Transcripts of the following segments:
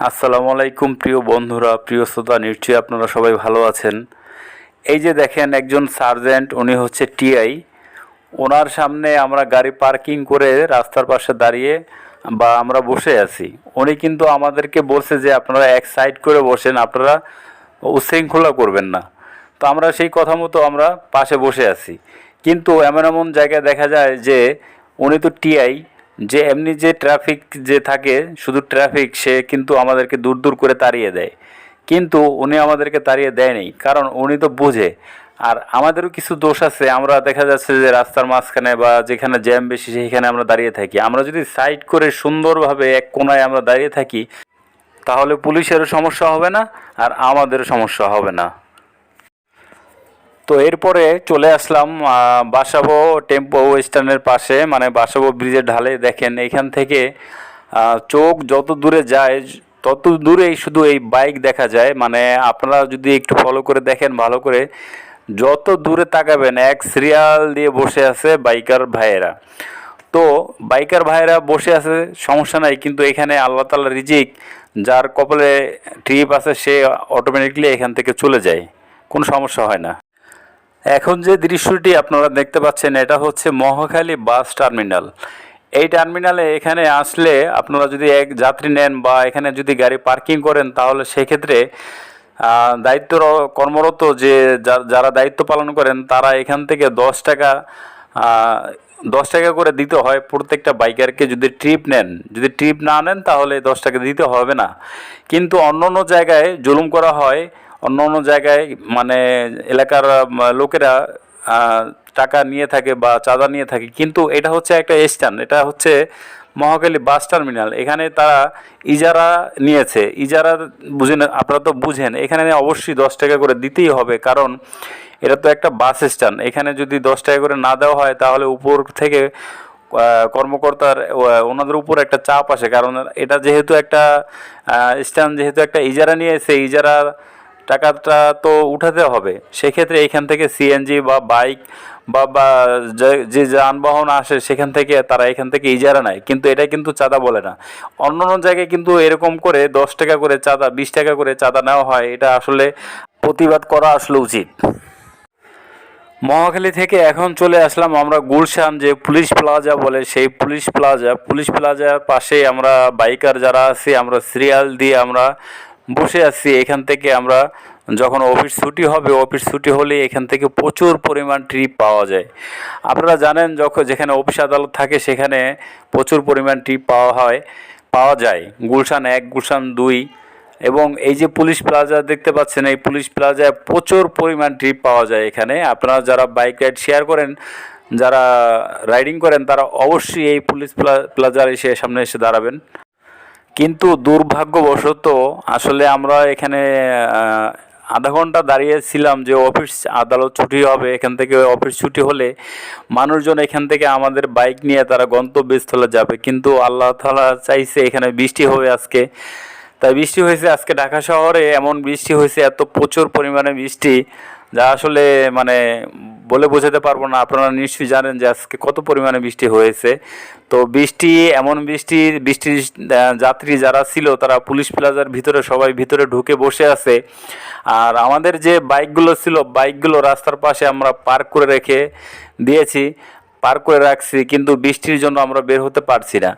আসসালামু আলাইকুম প্রিয় বন্ধুরা, প্রিয় শ্রোতা, নিশ্চয়ই আপনারা সবাই ভালো আছেন। এই যে দেখেন একজন সার্জেন্ট, উনি হচ্ছে টিআই। ওনার সামনে আমরা গাড়ি পার্কিং করে রাস্তার পাশে দাঁড়িয়ে বা আমরা বসে আছি। উনি কিন্তু আমাদেরকে বলছে যে আপনারা এক সাইড করে বসেন, আপনারা উচ্ছৃঙ্খলা করবেন না। তো আমরা সেই কথা মতো আমরা পাশে বসে আছি। কিন্তু এমন এমন জায়গায় দেখা যায় যে উনি তো টিআই, যে এমনি যে ট্রাফিক যে থাকে, শুধু ট্রাফিক, সে কিন্তু আমাদেরকে দূর দূর করে তাড়িয়ে দেয়। কিন্তু উনি আমাদেরকে তাড়িয়ে দেয়নি, কারণ উনি তো বুঝে। আর আমাদেরও কিছু দোষ আছে, আমরা দেখা যাচ্ছে যে রাস্তার মাঝখানে বা যেখানে জ্যাম বেশি সেখানে আমরা দাঁড়িয়ে থাকি। আমরা যদি সাইড করে সুন্দরভাবে এক কোনায় আমরা দাঁড়িয়ে থাকি, তাহলে পুলিশেরও সমস্যা হবে না আর আমাদেরও সমস্যা হবে না। তো এরপরে চলে আসলাম বাসাবো টেম্পো স্ট্যান্ডের পাশে, মানে বাসাবো ব্রিজের ঢালে। দেখেন এইখান থেকে চোখ যত দূরে যায় তত দূরেই শুধু এই বাইক দেখা যায়। মানে আপনারা যদি একটু ফলো করে দেখেন ভালো করে, যত দূরে তাকাবেন এক সিরিয়াল দিয়ে বসে আছে বাইকার ভাইয়েরা। তো বাইকার ভাইয়েরা বসে আছে, সমস্যা নাই, কিন্তু এখানে আল্লাহ তাআলা রিজিক, যার কপালে ট্রিপ আছে সে অটোমেটিকলি এখান থেকে চলে যায়, কোনো সমস্যা হয় না। এখন যে দৃশ্যটি আপনারা দেখতে পাচ্ছেন, এটা হচ্ছে মহাখালী বাস টার্মিনাল। এই টার্মিনালে এখানে আসলে আপনারা যদি এক যাত্রী নেন বা এখানে যদি গাড়ি পার্কিং করেন, তাহলে সেক্ষেত্রে দায়িত্ব কর্মরত যে যারা দায়িত্ব পালন করেন, তারা এখান থেকে 10 টাকা করে দিতে হয় প্রত্যেকটা বাইকারকে। যদি ট্রিপ নেন, যদি ট্রিপ না নেন তাহলে 10 টাকা দিতে হবে না। কিন্তু অন্য অন্য জায়গায় জুলুম করা হয়, অন্য অন্য জায়গায় মানে এলাকার লোকেরা টাকা নিয়ে থাকে বা চাঁদা নিয়ে থাকে। কিন্তু এটা হচ্ছে একটা স্ট্যান্ড, এটা হচ্ছে মহাখালী বাস টার্মিনাল। এখানে তারা ইজারা নিয়েছে, ইজারা বুঝেন, আপনারা তো বুঝেন, এখানে অবশ্যই 10 টাকা করে দিতেই হবে, কারণ এটা তো একটা বাস স্ট্যান্ড। এখানে যদি 10 টাকা করে না দেওয়া হয়, তাহলে উপর থেকে কর্মকর্তার ওনাদের উপর একটা চাপ আসে। কারণ এটা যেহেতু একটা স্ট্যান্ড, যেহেতু একটা ইজারা নিয়েছে, ইজারা টাকাটা তো উঠাতে হবে। সেক্ষেত্রে এখান থেকে সিএনজি বা বাইক বা যে যানবাহন আসে সেখান থেকে তারা এখান থেকে ইজারা নেয়, কিন্তু এটা কিন্তু চাঁদা বলে না। অন্য অন্য জায়গায় কিন্তু এরকম করে 10 টাকা করে চাঁদা, 20 টাকা করে চাঁদা নেওয়া হয়। এটা আসলে প্রতিবাদ করা আসলে উচিত। মহাখালী থেকে এখন চলে আসলাম আমরা গুলশান, যে পুলিশ প্লাজা বলে, সেই পুলিশ প্লাজার পাশে আমরা বাইকার যারা আছি, আমরা সিরিয়াল দিয়ে আমরা বসে আছি। এখান থেকে আমরা যখন অফিস ছুটি হবে, অফিস ছুটি হলে এখান থেকে প্রচুর পরিমাণ ট্রিপ পাওয়া যায়। আপনারা জানেন, যখন যেখানে অফিস আদালত থাকে সেখানে প্রচুর পরিমাণ ট্রিপ পাওয়া যায়। গুলশান 1, গুলশান 2, এবং এই যে পুলিশ প্লাজা দেখতে পাচ্ছেন, এই পুলিশ প্লাজায় প্রচুর পরিমাণ ট্রিপ পাওয়া যায়। এখানে আপনারা যারা বাইক রাইড শেয়ার করেন, যারা রাইডিং করেন, তারা অবশ্যই এই পুলিশ প্লাজার সামনে এসে দাঁড়াবেন। কিন্তু দুর্ভাগ্যবশত আসলে আমরা এখানে আধা ঘন্টা দাঁড়িয়েছিলাম যে অফিস আদালত ছুটি হবে। এখান থেকে অফিস ছুটি হলে মানুষজন এখান থেকে আমাদের বাইক নিয়ে তারা গন্তব্যস্থলে যাবে, কিন্তু আল্লাহ তাআলা চাইছে এখানে বৃষ্টি হবে আজকে। তাই বৃষ্টি হয়েছে আজকে। ঢাকা শহরে এমন বৃষ্টি হয়েছে, এত প্রচুর পরিমাণে বৃষ্টি, যা আসলে মানে বলে বোঝাতে পারবো না। আপনারা নিশ্চয়ই জানেন যে আজকে কত পরিমাণে বৃষ্টি হয়েছে। তো এমন বৃষ্টির যাত্রী যারা ছিল, তারা পুলিশ প্লাজার ভিতরে সবাই ভিতরে ঢুকে বসে আছে। আর আমাদের যে বাইকগুলো ছিল, বাইকগুলো রাস্তার পাশে আমরা পার্ক করে রাখছি, কিন্তু বৃষ্টির জন্য আমরা বের হতে পারছি না।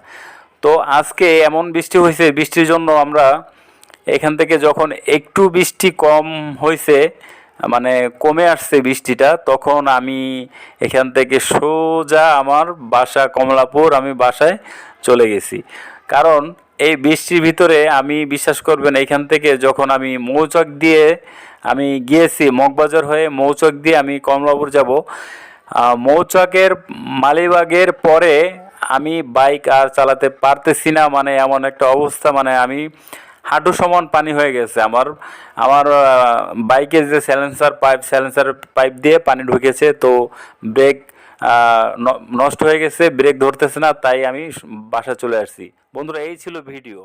তো আজকে এমন বৃষ্টি হয়েছে, বৃষ্টির জন্য আমরা এখান থেকে যখন একটু বৃষ্টি কম হয়েছে, মানে কমে আসছে বৃষ্টিটা, তখন আমি এখান থেকে সোজা আমার বাসা কমলাপুর, আমি বাসায় চলে গেছি। কারণ এই বৃষ্টির ভিতরে আমি, বিশ্বাস করবেন, এখান থেকে যখন আমি মৌচাক দিয়ে আমি গিয়েছি, মগবাজার হয়ে মৌচাক দিয়ে আমি কমলাপুর যাব, মৌচাকের মালিবাগের পরে আমি বাইক আর চালাতে পারতেছি না। মানে এমন একটা অবস্থা, মানে আমি হাঁটু সমান পানি হয়ে গেছে। আমার বাইকের যে স্যালেন্সার পাইপ দিয়ে পানি ঢুকেছে, তো ব্রেক নষ্ট হয়ে গেছে, ব্রেক ধরতেছে না, তাই আমি বাসা চলে আসছি। বন্ধুরা, এই ছিল ভিডিও।